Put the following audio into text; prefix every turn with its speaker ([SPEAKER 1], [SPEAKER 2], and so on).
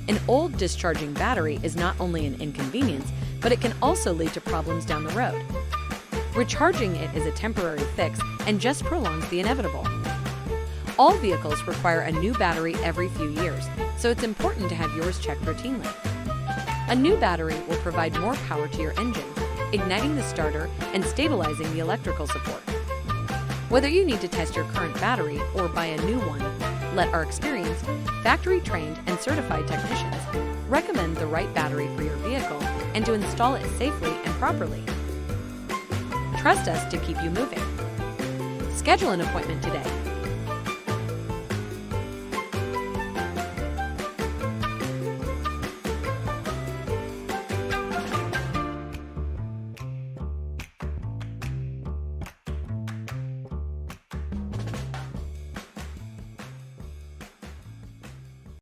[SPEAKER 1] An old discharging battery is not only an inconvenience, but it can also lead to problems down the road. Recharging it is a temporary fix and just prolongs the inevitable. All vehicles require a new battery every few years, so it's important to have yours checked routinely. A new battery will provide more power to your engine, igniting the starter and stabilizing the electrical support. Whether you need to test your current battery or buy a new one, let our experienced, factory-trained, and certified technicians recommend the right battery for your vehicle and to install it safely and properly. Trust us to keep you moving. Schedule an appointment today.